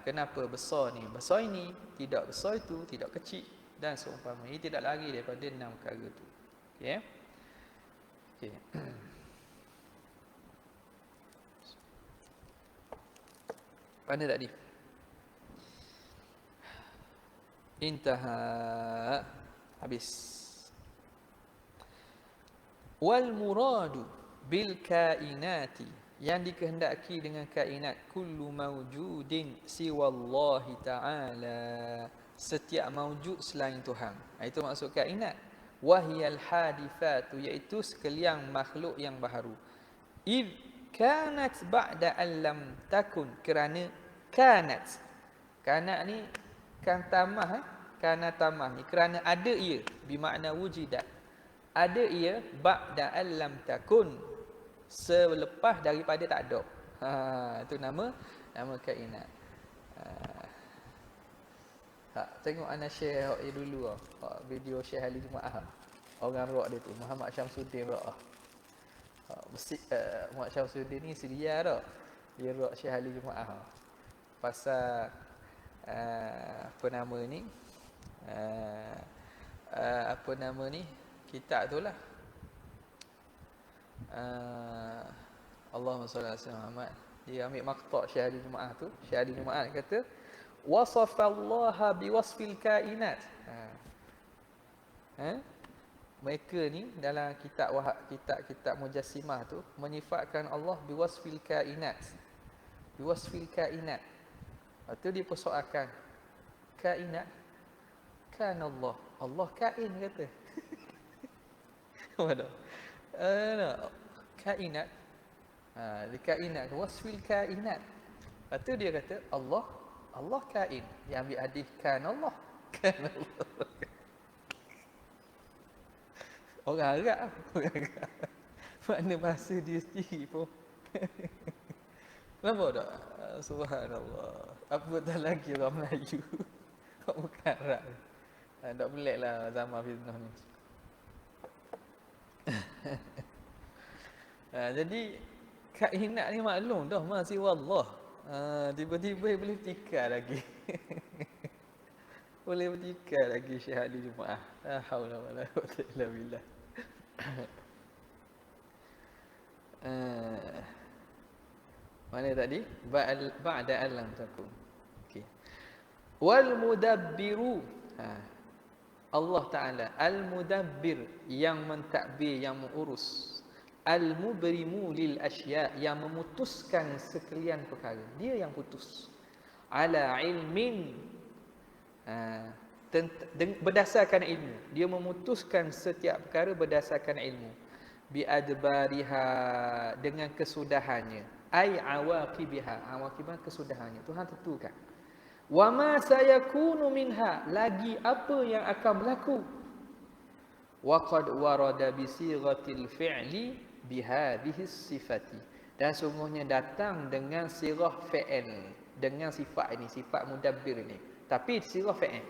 Kenapa besar ni? Besar ini, tidak besar itu, tidak kecil. Dan seumpama ini tidak lari daripada 6 perkara tu. Okey. Okey. Mana tadi? Intaha. Habis. Wal muradu bil kainati, yang dikehendaki dengan kainat, kullu mawjudin siwallahi ta'ala, setiap mawjud selain Tuhan. Itu maksud kainat. Wahiyal hadithatu, iaitu sekalian makhluk yang baharu. Id kanat ba'da allam takun, kerana kanat ni kan tamah, kana tamah ni kerana ada ia, bermakna wujidat, ada ia ba'da allam takun, selepas daripada tak ada. Itu nama kainat. Tengok ana share dulu video Syekh Ali Jumaah. Orang rock dia tu Muhammad Syamsuddin rock. Muhammad Syamsuddin ni Syria dah. Dia rock Syekh Ali Jumaah. Pasal apa nama ni? Apa nama ni? Kitab tu lah. Allahumma salli ala sayyidina Muhammad. Dia ambil maqta' Syekh Ali Jumaah tu. Syekh Ali Jumaah kata wasafallaha biwasfil kainat. Mereka ni dalam kitab Mujassimah tu menyifatkan Allah biwasfil kainat. Biwasfil kainat. Lepas tu dia persoalkan, kainat kan Allah. Allah kain kata. Mana? Kainat. Di kainat, wasfil kainat. Lepas tu dia kata Allah kain. Dia ambil hadis kan Allah. Kan Allah. Orang Arab. Makna bahasa dia sendiri pun. Nampak tak? Subhanallah. Apatah lagi orang Melayu. Kau bukan Arab. Tak pelik lah zaman fitnah ni. Jadi kainat ni maklum dah masih wallah. Tiba-tiba boleh bertikar lagi. Boleh bertikar lagi Syekh Ali Jumaah. La haula wala quwwata illa billah. Mana tadi? Ba'da alam takun. Okey. Wal mudabbiru. Allah Ta'ala al-mudabbir, yang mentadbir, yang mengurus. Al-mubrimu lil asya', yang memutuskan sekalian perkara. Dia yang putus. Ala ilmin, berdasarkan ilmu. Dia memutuskan setiap perkara berdasarkan ilmu. Bi adbariha, dengan kesudahannya. Ai awaqibiha, awaqibah kesudahannya. Tuhan tentukan. Wa ma sayakunu minha, lagi apa yang akan berlaku. Wa qad warada bi sighatil fi'li bi hadhihi sifati, dan sungguhnya datang dengan sirah fi'il, dengan sifat ini, sifat mudabbir ini, tapi sirah fi'il.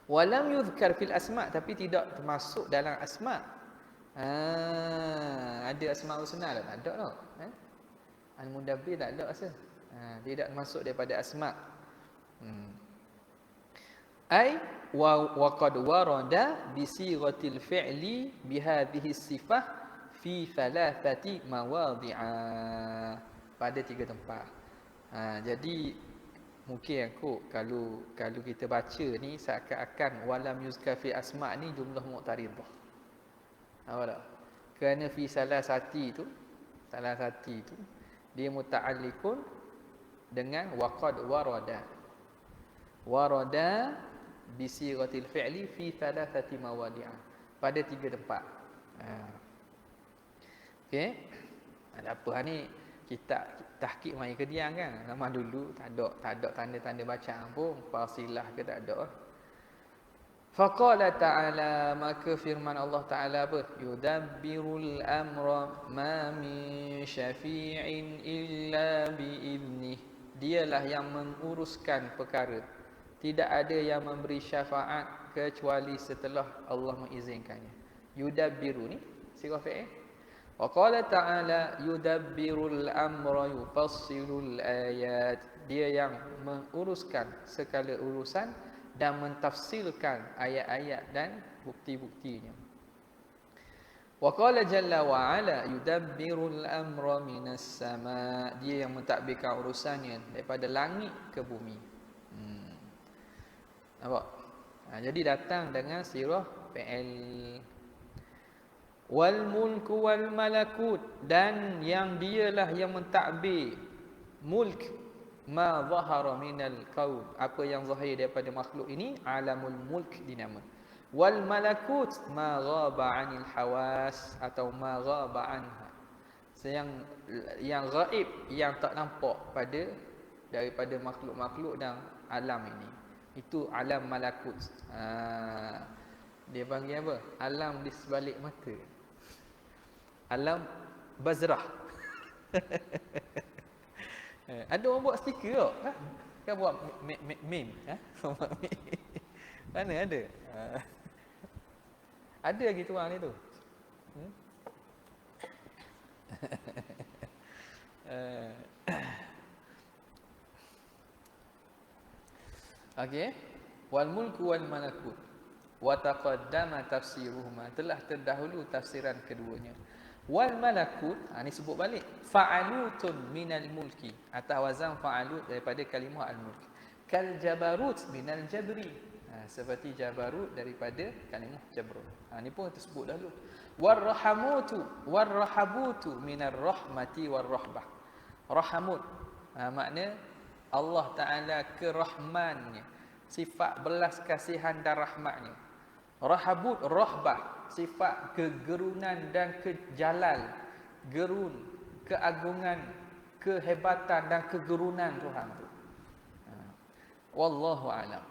Wa lam yuzkar fil asma', tapi tidak termasuk dalam asma'. Ada asma' husna tak? Ada tak? Al-mudabbir tak ada asal. Tidak masuk daripada asma'. Ai wa qad warada bi sighatil fi'li bi hadhihi sifah fi thalathati mawadhi'a, pada 3 tempat. Jadi mungkin kalau kita baca ni seakan-akan walam yuzkar fi asma' ni jumlah mu'taridah. Apa tak? Kerana fi salasati tu dia muta'alliqun dengan waqad warada. Warada bisiratil fi'li fi thalathati mawadi'a. Pada 3 tempat. Okey. Ada apa ni? Kita tahqiq mai kedian kan. Zaman dulu tak ada tanda-tanda bacaan pun. Fasilah ke tak ada. Faqala ta'ala, maka firman Allah Ta'ala apa? Yudabbirul amra ma min syafi'in illa bi'idnih. Dialah yang menguruskan perkara. Tidak ada yang memberi syafaat kecuali setelah Allah mengizinkannya. Yudabbiru ni sirah fi'il. Wa qala ta'ala yudabbirul amra yufassilul ayat. Dia yang menguruskan segala urusan dan mentafsirkan ayat-ayat dan bukti-buktinya. Wa qala jalla wa ala yudabbirul amra minas sama. Dia yang mentadbirkan urusannya daripada langit ke bumi. Nampak? Jadi datang dengan sirah fi'il. Wal mulku wal malakut, dan yang dialah yang mentadbir mulk ma zahara minal kaun, apa yang zahir daripada makhluk ini, alamul mulk dinama. Wal malakut ma ghaba anil hawas, atau ma ghaba anha, yang gaib, yang tak nampak daripada makhluk-makhluk dan alam ini, itu alam malakut. Dia panggil apa? Alam di sebalik mata, alam bazrah. Ada orang buat stiker tak? Kan buat meme, Mana ada? Ada lagi tuan ni tu. Okey. Wal mulku wal malakut wa taqaddama tafsiruhuma, telah terdahulu tafsiran keduanya. Wal malakut, ni sebut balik, fa'alutun minal mulki, atas wazan fa'alut daripada kalimah al-mulk. Kal jabarut minal jabri, seperti jabarut daripada kalimah jabrun. Ni pun tersebut dahulu. Warrahabutu minar rahmati warrahbah. Rahamut, makna Allah Ta'ala kerahmannya, sifat belas kasihan dan rahmatnya. Rahabut, rahbah, sifat kegerunan dan kejalal, gerun, keagungan, kehebatan dan kegerunan Tuhan tu. Wallahu a'lam.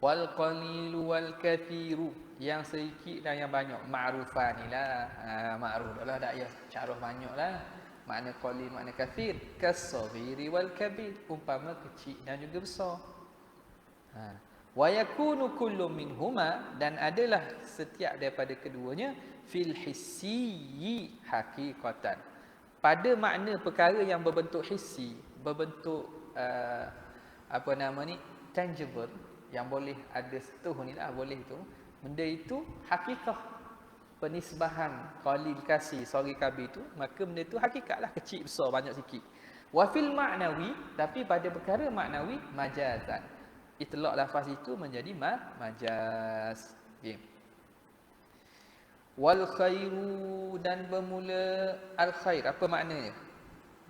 Wal qalilu wal kathiru, yang sedikit dan yang banyak. Ma'rufanilah, ma'ruf adalah dak ya, syarah banyaklah. Makna qalil, makna kathir. Kas-saghiri wal kabir, umpama kecil dan juga besar. Wa yakunu kullu minhuma, dan adalah setiap daripada keduanya fil hissi haqiqatan, pada makna perkara yang berbentuk hissi, berbentuk tangible, yang boleh ada sentuh ni lah, boleh tu, benda itu hakikah, penisbahan qalil kasih sorry kabir tu, maka benda tu hakikatlah, kecil besar banyak sikit. Wa fil ma'nawi, tapi pada perkara maknawi majazan, itlaq lafaz itu menjadi majaz. Okay. Wal khairu, dan bermula al khair, apa maknanya?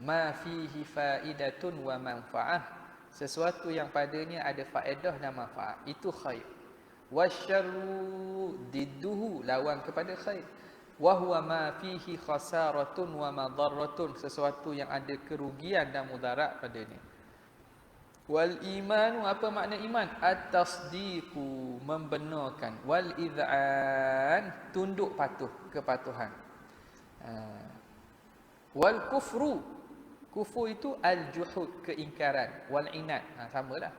Ma fihi faidatun wa manfaah, sesuatu yang padanya ada faedah dan manfaat, itu khair. Wasyarru didduhu, lawan kepada khair. Wa huwa ma fihi khasaratun wa madarratun, sesuatu yang ada kerugian dan mudarat padanya. Wal imanu, apa makna iman? At-tasdiqu, membenarkan. Wal id'an, tunduk patuh, kepatuhan. Wal kufru, kufur itu al-juhud, keingkaran. Wal inad, samalah.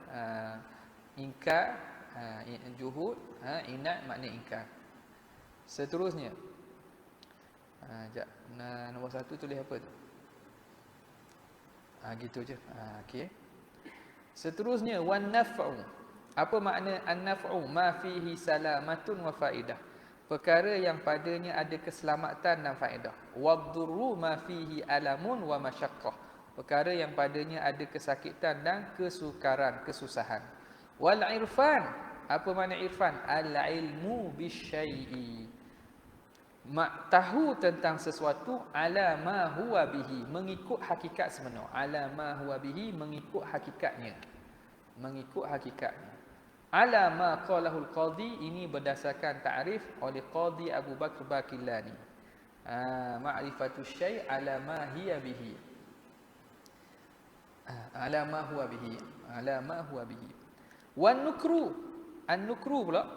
Ingkar, juhud, inad makna ingkar. Seterusnya, nombor 1 tulis apa tu? Gitu je. Okey. Seterusnya, wan naf'u, apa makna an-naf'u? Ma fihi salamatun wa faidah, perkara yang padanya ada keselamatan dan faedah. Wad-durru ma fihi alamun wa masyaqqah, perkara yang padanya ada kesakitan dan kesukaran, kesusahan. Wal irfan, apa makna irfan? Al-ilmu bisyai'i, tahu tentang sesuatu, ala ma huwa bihi, mengikut hakikat sebenar. Ala ma huwa bihi, mengikut hakikatnya. mengikut hakikatnya. Ala ma qalahu al-qadhi, ini berdasarkan ta'rif oleh Qadhi Abu Bakr Baqillani. Ma'rifatu syai' ala ma hiya bihi. Ala ma huwa bihi. Ala ma huwa bihi. Wan nukru, an-nukru pula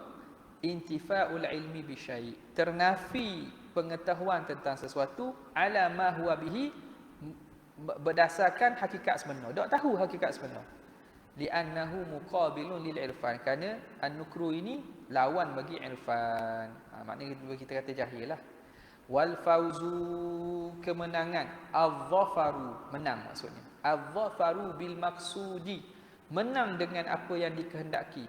intifa'ul ilmi bi syai', ternafi pengetahuan tentang sesuatu ala ma huwa bihi, berdasarkan hakikat sebenar. Tak tahu hakikat sebenar. Li'annahu muqabilun lil irfan, kerana an-nukru ini lawan bagi irfan. Maknanya kita kata jahil lah. Wal fauzu, kemenangan. Adh-dhafaru, menang maksudnya. Adh-dhafaru bil maqsudi, menang dengan apa yang dikehendaki.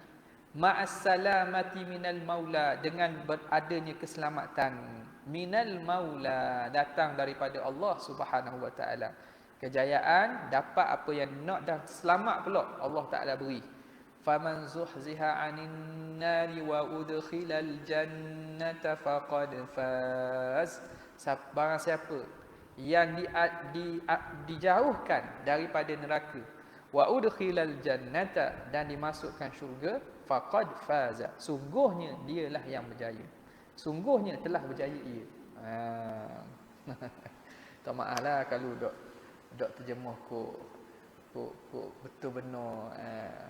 Ma'as salamati minal maula, dengan beradanya keselamatan. Minal maula, datang daripada Allah Subhanahu wa taala. Kejayaan, dapat apa yang nak, dan selamat pula Allah Taala beri. Faman zuhziha 'anil nari wa udkhilal jannata faqad faz. Barang siapa yang dijauhkan daripada neraka, wa udkhilal jannata, dan dimasukkan syurga, faqad faza, sungguhnya dialah yang berjaya. Sungguhnya telah berjaya ia. Tak maaflah kalau dok terjemah kok betul benar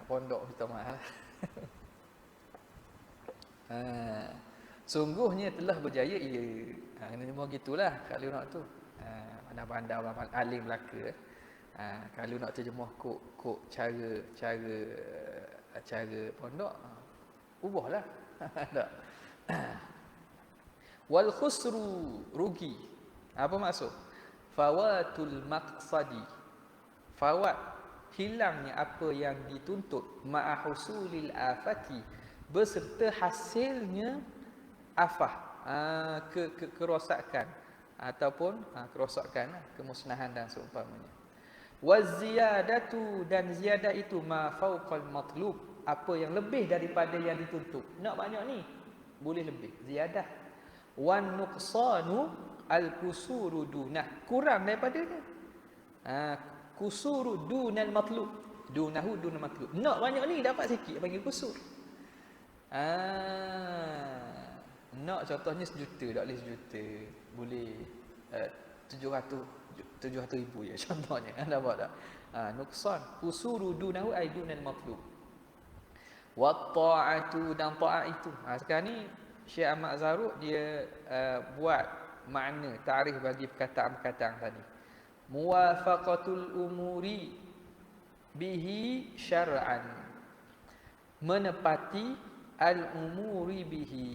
pondok kita mahal. Sungguhnya telah berjaya ia. Kena terjemah gitulah kalau nak tu. Pandai-pandai orang alim Melaka. Kalau nak terjemah kok cara pondok, ubahlah. Tak. Wal khusru, rugi. Apa maksud? Fawatul maqsadi, fawat, hilangnya apa yang dituntut, ma'a husulil afati, beserta hasilnya afah, kerosakan ataupun kerosakan, kemusnahan dan seumpamanya. Waziyadatu, dan ziyadah itu ma fauqal matlub, apa yang lebih daripada yang dituntut. Nak banyak ni, boleh lebih, ziyadah. Wan nuqsanu al-kusuru dunah, kurang daripadanya. Kusuru dunal matlub, dunahu dunal matlub. Nak banyak ni, dapat sikit, panggil kusur. Nak contohnya 1 juta, tak boleh 1 juta, boleh 700,000 je contohnya. Anda buat tak? Nuqsan, kusuru dunahu ay dunal matlub. Wa ta'atu, dan ta'at itu. Sekarang ni Syekh Ahmad Zarruq dia buat makna ta'rif bagi perkataan-perkataan tadi. Muwafaqatul umuri bihi syar'an, menepati al-umuri bihi,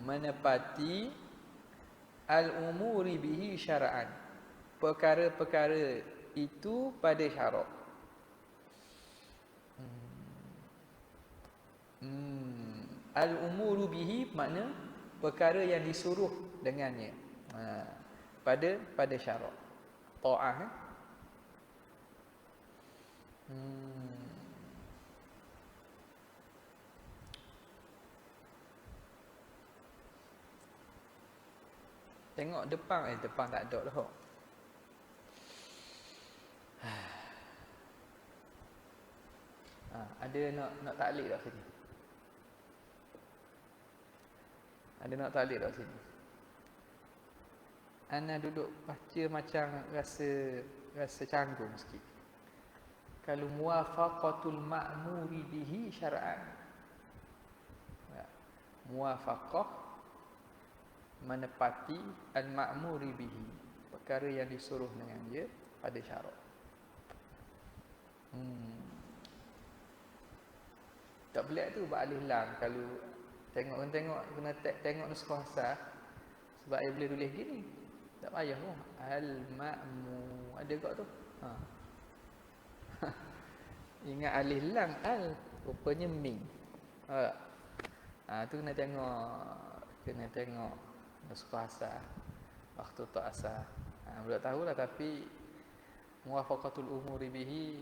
menepati al-umuri bihi syar'an, perkara-perkara itu pada syarak. Al-umuru bihi makna perkara yang disuruh dengannya, pada syarak. Ta'ah. Tengok depan, depan tak ada dah. Ada nak taklid tak sini? Ada nak taklid tak sini? Ana duduk baca macam rasa canggung sikit. Kalau muwafaqatul ma'muri bihi syar'an, muwafaqah, menepati al-ma'muri bihi, perkara yang disuruh dengan dia pada syarak. Tak pelik tu buat alih lam. Kalau tengok kena tengok nuskah asal, sebab saya boleh tulis gini. Tak payah pun. Al-ma'mu ada kat tu. Ingat alih lam al, rupanya ming. Tu kena tengok nuskah asal. Waktu tak asal. Belum tahulah, tapi muwafaqatul umuri bihi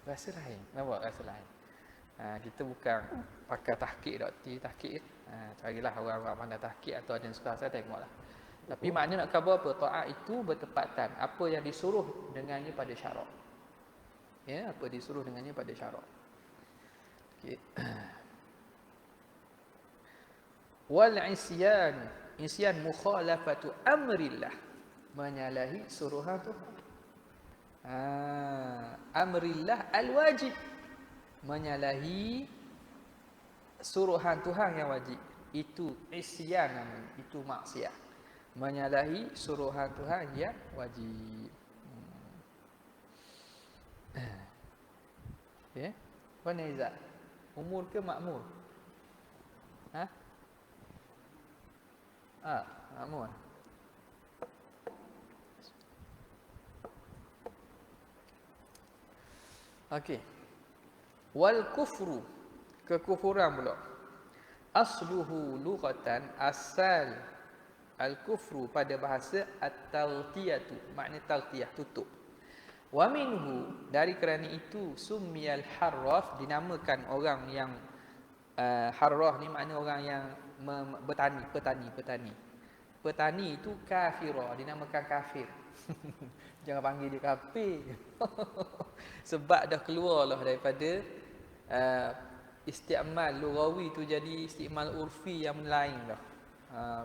rasa lain. Nampak rasa lain. Kita bukan pakai tahqiq, tahqiq. Carilah orang-orang pandai tahqiq atau ada nuskah asal, tengoklah. Tapi makna nak khabar apa? Taat itu bertepatan. Apa yang disuruh dengannya pada syarak. Ya, apa disuruh dengannya pada syarak. Okey. Wal isyan mukhalafatu amrillah. Menyalahi suruhan Tuhan. Amrillah al-wajib. Menyalahi suruhan Tuhan yang wajib. Itu isyan namanya. Itu maksiat. Menyalahi suruhan Tuhan yang wajib. Ya. Mana Izzat? Umur ke makmur? Makmur. Okey. Wal kufru, kekufuran pula. Asluhu lughatan, asal al-kufru pada bahasa at-taghtiyatu, makna taghtiyah, tutup. Wa minhu, dari kerana itu summiyal harraf, dinamakan orang yang harrah ni makna orang yang petani. Petani itu kafirah, dinamakan kafir. Jangan panggil dia kafir. Sebab dah keluarlah daripada isti'mal lughawi tu jadi isti'mal urfi yang lain dah.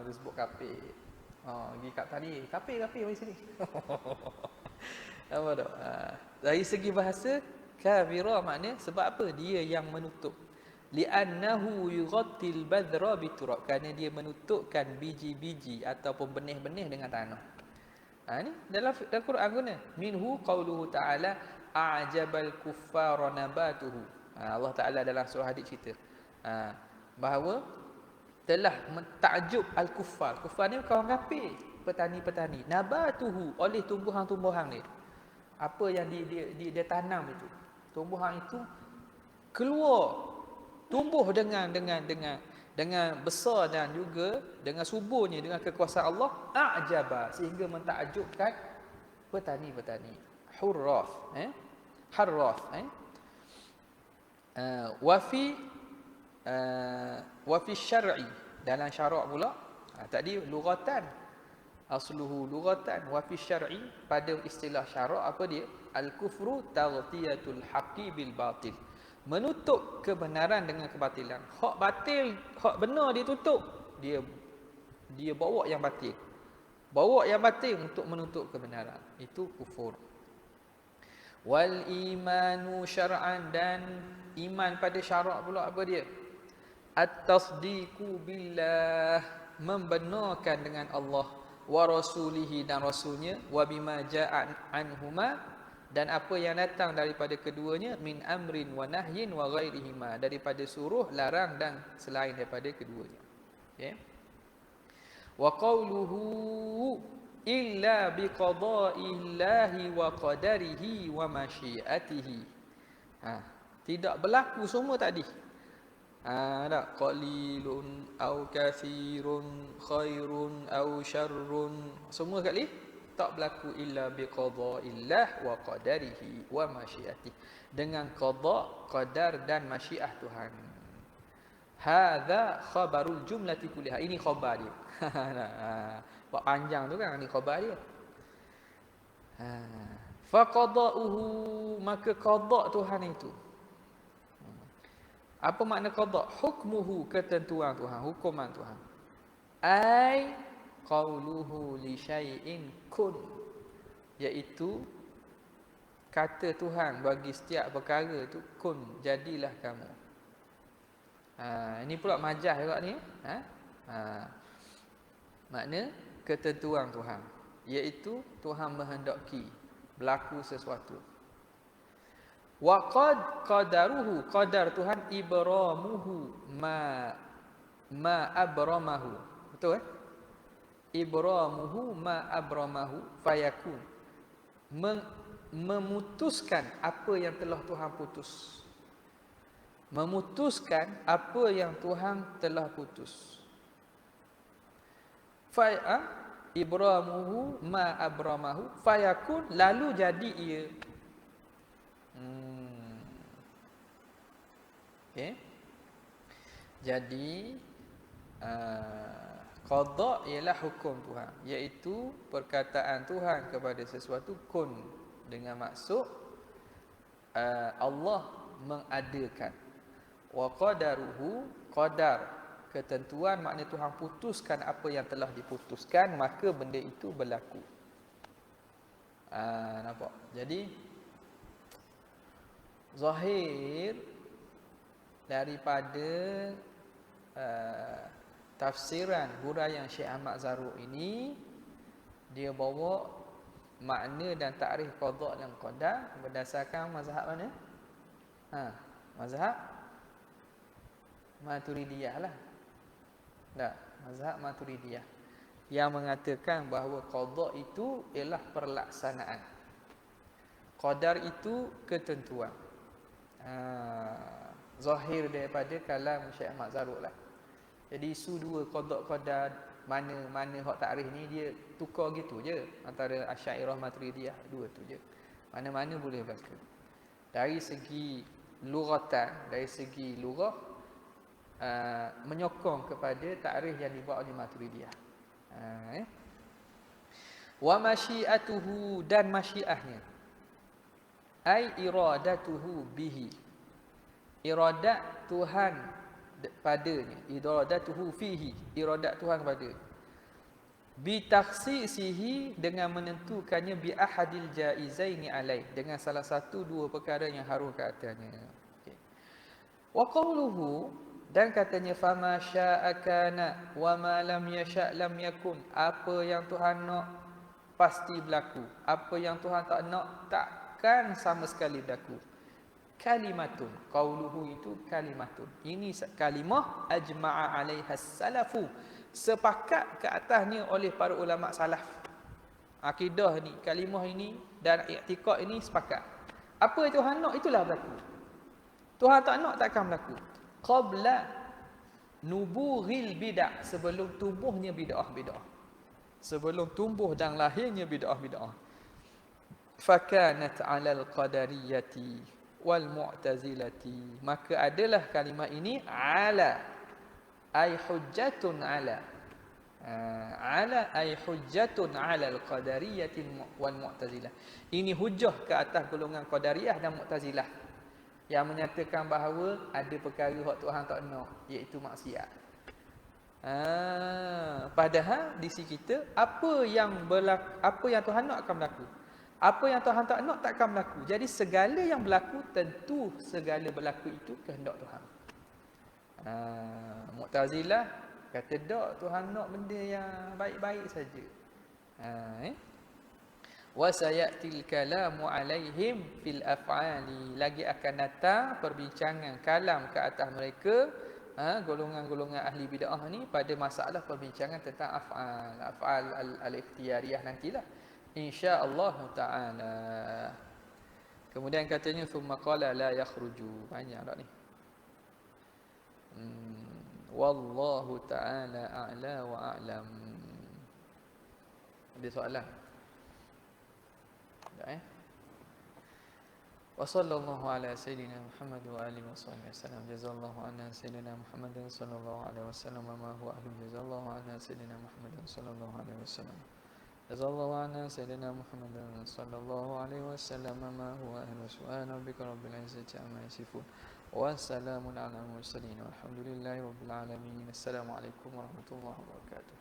Dia sebut kafir. Pergi kat tadi, kafir mari sini. Apa dah? Dari segi bahasa kafirah makna sebab apa? Dia yang menutup. Li'annahu yughattil badra biturab, kerana dia menutupkan biji-biji ataupun benih-benih dengan tanah. Ni dalam Quran guna. Minhu qauluhu ta'ala a'jabal kuffara nabatuhu. Allah Ta'ala dalam surah Hadid cerita bahawa telah mentakjub al-kuffar. Kuffar ni kaum kafir, petani-petani. Nabatuhu, oleh tumbuhan-tumbuhan dia. Apa yang dia tanam itu. Tumbuhan itu keluar, tumbuh dengan besar dan juga dengan suburnya, dengan kekuasaan Allah, a'jaba, sehingga mentakjubkan petani-petani. Hurraf, harraf, wa fi syar'i, dalam syarak pula. Tadi lughatan, asluhu lughatan, wa fi syar'i, pada istilah syarak apa dia? Al-kufru taghtiyatul haqqi bil batil, menutup kebenaran dengan kebatilan. Hak batil, hak benar ditutup, dia bawa yang batil. Bawa yang batil untuk menutup kebenaran. Itu kufur. Wal imanu syar'an, dan iman pada syarak pula apa dia? At-tasdiqu billah, membenarkan dengan Allah, wa rasulihi, dan rasulnya, wa bima ja'a anhuma, dan apa yang datang daripada keduanya, min amrin wa nahyin wa ghairihima, daripada suruh, larang dan selain daripada keduanya. Okay. Wa qawluhu illa biqada'illahi wa qadarihi wa masyiatihi. Tidak berlaku semua tadi. Tak qalilun au kathirun khairun au syarrun, semua sekali tak berlaku illa biqada'illah wa qadarihi wa masyiatihi, dengan qada, qadar dan masyiah Tuhan. Hadza khabarul jumlati kulliha, ini khabar dia. Buat panjang tu kan, ni khabar dia. Fa qada'uhu, maka qada Tuhan itu. Apa makna qada? Hukmuhu, ketentuan Tuhan, hukuman Tuhan. Ai qauluhu li syai'in kun, iaitu kata Tuhan bagi setiap perkara itu, kun, jadilah kamu. Ini pula majaz juga ni. Makna ketentuan Tuhan, iaitu Tuhan menghendaki berlaku sesuatu. Wa qadaruhu, qadar Tuhan, ibramuhu ma abramahu. Betul ibramuhu ma abramahu fayakun, memutuskan apa yang telah Tuhan putus. Memutuskan apa yang Tuhan telah putus. Ibramuhu ma abramahu fayakun, lalu jadi ia. Okay. Jadi Qada ialah hukum Tuhan, iaitu perkataan Tuhan kepada sesuatu kun, dengan maksud Allah mengadakan. Wa qadaruhu, qadar, ketentuan, makna Tuhan putuskan apa yang telah diputuskan, maka benda itu berlaku. Nampak? Jadi zahir daripada tafsiran huraian Syekh Ahmad Zarruq ini, dia bawa makna dan takrif qada dan qadar berdasarkan mazhab mana? Mazhab Maturidiyah lah. Tak, mazhab Maturidiyah yang mengatakan bahawa qada itu ialah perlaksanaan, qadar itu ketentuan. Zahir daripada kalam Syekh Ahmad Zarruq lah. Jadi isu dua qada qadar, mana hak takrif ni dia tukar gitu je antara Asy'ariyah Maturidiyah, dua tu je. Mana-mana boleh berlaku. Dari segi lughatan, dari segi lughah, menyokong kepada takrif yang dibuat oleh Maturidiyah. Wa masyiatuhu, dan masyiahnya, ai iradatuhu bihi, iradat Tuhan padanya, iradatuhu fihi, iradat Tuhan pada, bi takhsisihi, dengan menentukannya, bi ahadil jaizaini alai, dengan salah satu dua perkara yang harus ke atasnya. Okay. Wa qawluhu, dan katanya, fama syaa kana wa ma lam yasha lam yakun, apa yang Tuhan nak pasti berlaku, apa yang Tuhan tak nak takkan sama sekali berlaku. Kalimatun, qauluhu itu kalimatun, ini kalimah ajma'a 'alaiha salafu, sepakat ke atasnya oleh para ulama salaf. Akidah ni, kalimah ini dan i'tiqad ini sepakat. Apa yang Tuhan nak itulah berlaku, Tuhan tak nak takkan berlaku. Qabla nubughil bid'ah, sebelum tumbuhnya bid'ah-bid'ah, sebelum tumbuh dan lahirnya bid'ah-bid'ah. Fakanat 'alal qadariyati wal mu'tazilati, maka adalah kalimah ini ala ay hujjatun ala, ala ay hujjatun ala al qadariyati wal mu'tazilah, ini hujjah ke atas golongan qadariyah dan mu'tazilah yang menyatakan bahawa ada perkara hak Tuhan tak nak, iaitu maksiat. Padahal di sisi kita, apa yang Tuhan nak akan berlaku, apa yang Tuhan tak nak takkan berlaku. Jadi segala yang berlaku, tentu segala berlaku itu kehendak Tuhan. Mu'tazilah kata tak, Tuhan nak benda yang baik-baik saja. Wa sayatil kalamu alaihim fil af'ali, lagi akan datang perbincangan kalam ke atas mereka, golongan-golongan ahli bid'ah ni, pada masalah perbincangan tentang af'al al-ikhtiyariyah nantilah, insya-Allah taala. Kemudian katanya thumma qala la yakhruju, banyak dak ni. Wallahu taala a'la wa a'lam. Ada soalan? Tak Wa sallallahu ala sayyidina Muhammad wa alihi wasahbihi wasallam. Jazallahu anna sayyidina Muhammadan sallallahu alaihi wasallam ma huwa ahlu. Jazallahu anna sayyidina Muhammadan sallallahu alaihi wasallam. Jazallahu anna sayyidina Muhammadan sallallahu alaihi wasallam ma huwa ahlu. Subhana rabbika rabbil izzati amma yasifun. Wassalamun ala mursalin walhamdulillahi rabbil alamin. Assalamualaikum warahmatullahi wabarakatuh.